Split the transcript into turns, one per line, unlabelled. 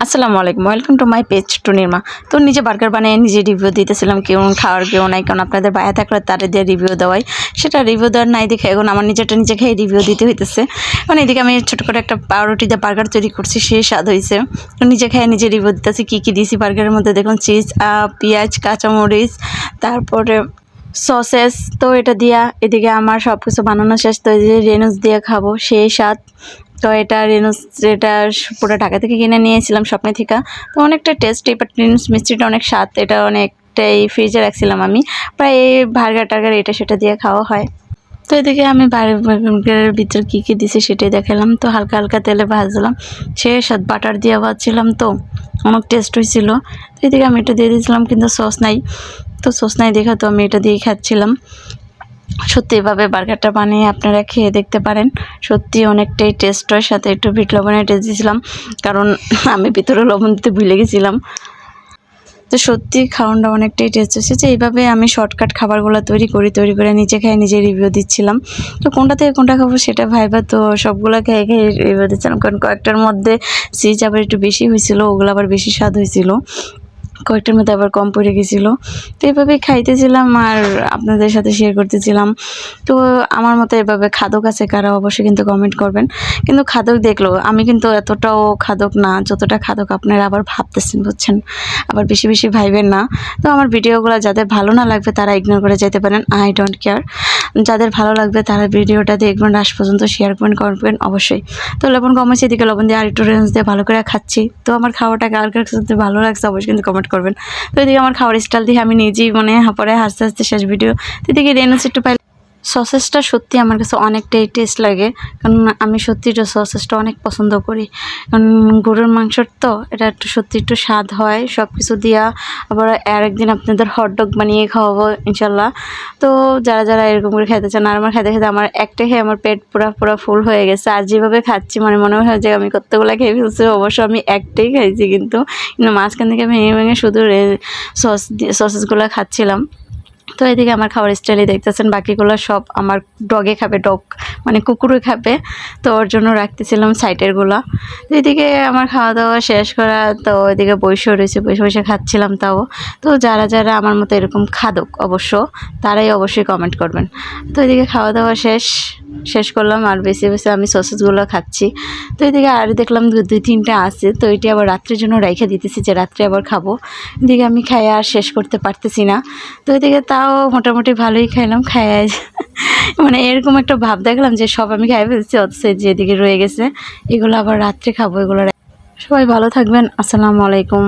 আসসালামু আলাইকুম, welcome to my page to Nirma. তো নিজে বার্গার বানিয়ে নিজে রিভিউ দিতেছিলাম, কেমন খাওয়ার কেউ নাই, কারণ আপনাদের বাইরে থাকলে তাদের দিয়ে রিভিউ দেওয়াই, সেটা রিভিউ দেওয়ার নাই দেখে এখন আমার নিজেরটা নিজে খেয়ে রিভিউ দিতে হইতেছে। মানে এদিকে আমি ছোটো করে একটা পাউরুটি দিয়ে বার্গার তৈরি করছি, সেই স্বাদ হয়েছে। তো নিজে খেয়ে নিজে রিভিউ দিতেছি কী কী দিয়েছি বার্গারের মধ্যে। দেখুন চিজ, পেঁয়াজ, কাঁচামরিচ, তারপরে সসেস। তো এটা দিয়া এদিকে আমার সব কিছু বানানো শেষ। তো এই যে রেনুস দিয়ে খাবো, সেই স্বাদ। তো এটা রেনুস, এটা পুরো ঢাকা থেকে কিনে নিয়েছিলাম স্বপ্নে থেকে। তো অনেকটা টেস্টি, বাট রেনুস মিষ্টিটা অনেক স্বাদ। এটা অনেকটাই ফ্রিজে রাখছিলাম আমি, প্রায় বার্গার টার্গার এটা সেটা দিয়ে খাওয়া হয়। তো এদিকে আমি বার্গারের ভিতর কী কী দিছি সেটাই দেখালাম। তো হালকা হালকা তেলে ভাজলাম, সে স্বাদ। বাটার দিয়ে ভাজছিলাম, তো অনেক টেস্ট হয়েছিল। তো এদিকে আমি এটা দিয়ে দিয়েছিলাম, কিন্তু সস নাই। তো সস নাই দেখা তো আমি এটা দিয়েই খাচ্ছিলাম। সত্যি এভাবে বার্গারটা বানিয়ে আপনারা খেয়ে দেখতে পারেন, সত্যি অনেকটাই টেস্ট হয়। সাথে একটু বিট লবণের টেস্ট দিয়েছিলাম, কারণ আমি ভিতরে লবণ দিতে ভুলে গেছিলাম। তো সত্যি খাওয়ানটা অনেকটাই টেস্ট হচ্ছে। যে এইভাবে আমি শর্টকাট খাবারগুলো তৈরি করে নিজে খেয়ে নিজে রিভিউ দিচ্ছিলাম। তো কোনটা থেকে কোনটা খাবো সেটা ভাইবা, তো সবগুলো খেয়ে খেয়ে রিভিউ দিচ্ছিলাম, কারণ কয়েকটার মধ্যে চিজ আবার একটু বেশি হয়েছিল, ওগুলো আবার বেশি স্বাদ হয়েছিল, কয়েকটার মধ্যে আবার কম পড়ে গেছিলো। তো এইভাবেই খাইতেছিলাম আর আপনাদের সাথে শেয়ার করতেছিলাম। তো আমার মতো এভাবে খাদক আছে কারা, অবশ্যই কিন্তু কমেন্ট করবেন। কিন্তু খাদক দেখলো, আমি কিন্তু এতটাও খাদক না যতটা খাদক আপনারা আবার ভাবতেছেন, বুঝছেন? আবার বেশি বেশি ভাইবেন না। তো আমার ভিডিওগুলো যাদের ভালো না লাগবে তারা ইগনোর করে যেতে পারেন, আই ডোন্ট কেয়ার। যাদের ভালো লাগবে তারা ভিডিওটা দেখবেন, লাস্ট পর্যন্ত শেয়ার করবেন অবশ্যই। তো লবণ কমেছে, এদিকে লবণ দিয়ে আর একটু রেঞ্জ দিয়ে ভালো করে খাচ্ছি। তো আমার খাওয়াটা কার কার সাথে ভালো লাগছে অবশ্যই কিন্তু কমেন্ট করবেন। তো এদিকে আমার খাওয়ার স্টাইল দিয়ে আমি নিজেই পরে হাসতে হাসতে শেষ ভিডিও। তো এদিকে রেনুস একটু পাই, সসেসটা সত্যি আমার কাছে অনেকটাই টেস্ট লাগে, কারণ আমি সত্যি এটা সসেসটা অনেক পছন্দ করি। কারণ গরুর মাংসর তো এটা একটু সত্যি একটু স্বাদ হয় সব কিছু দিয়া। আবার আরেকদিন আপনাদের হটডগ বানিয়ে খাওয়াবো ইনশাল্লাহ। তো যারা যারা এরকম করে খেতে চান, আর আমার খেতে খেতে আমার একটা খেয়ে আমার পেট পুরা ফুল হয়ে গেছে। আর যেভাবে খাচ্ছি মনে হয় যে আমি কতগুলো খেয়ে ফেলছি, অবশ্য আমি একটাই খাইছি, কিন্তু মাঝখান থেকে ভেঙে ভেঙে শুধু সসেসগুলো খাচ্ছিলাম। তো এদিকে আমার খাওয়ার স্টাইলই দেখতেছেন, বাকিগুলো সব আমার ডগে খাবে, ডগ মানে কুকুরে খাবে। তো ওর জন্য রাখতেছিলাম সাইডেরগুলো। তো এদিকে আমার খাওয়া দাওয়া শেষ করা, তো এদিকে বসে রয়েছে, বসে খাচ্ছিলাম তাও। তো যারা যারা আমার মতো এরকম খাদক তারাই অবশ্যই কমেন্ট করবেন। তো এদিকে খাওয়া দাওয়া শেষ করলাম, আর বেশি আমি সসেসগুলো খাচ্ছি। তো এদিকে আর দেখলাম দুই তিনটা আছে, তো এটি আবার রাত্রের জন্য রেখে দিতেছি, যে রাত্রে আবার খাবো। এদিকে আমি খাই আর শেষ করতে পারতেছি না। তো এদিকে তাও মোটামুটি ভালোই খাইলাম, মানে এরকম একটা ভাব দেখলাম যে সব আমি খাই ফেলছি, অথচ যেদিকে রয়ে গেছে এগুলো আবার রাত্রে খাবো। এগুলো সবাই ভালো থাকবেন, আসসালামু আলাইকুম।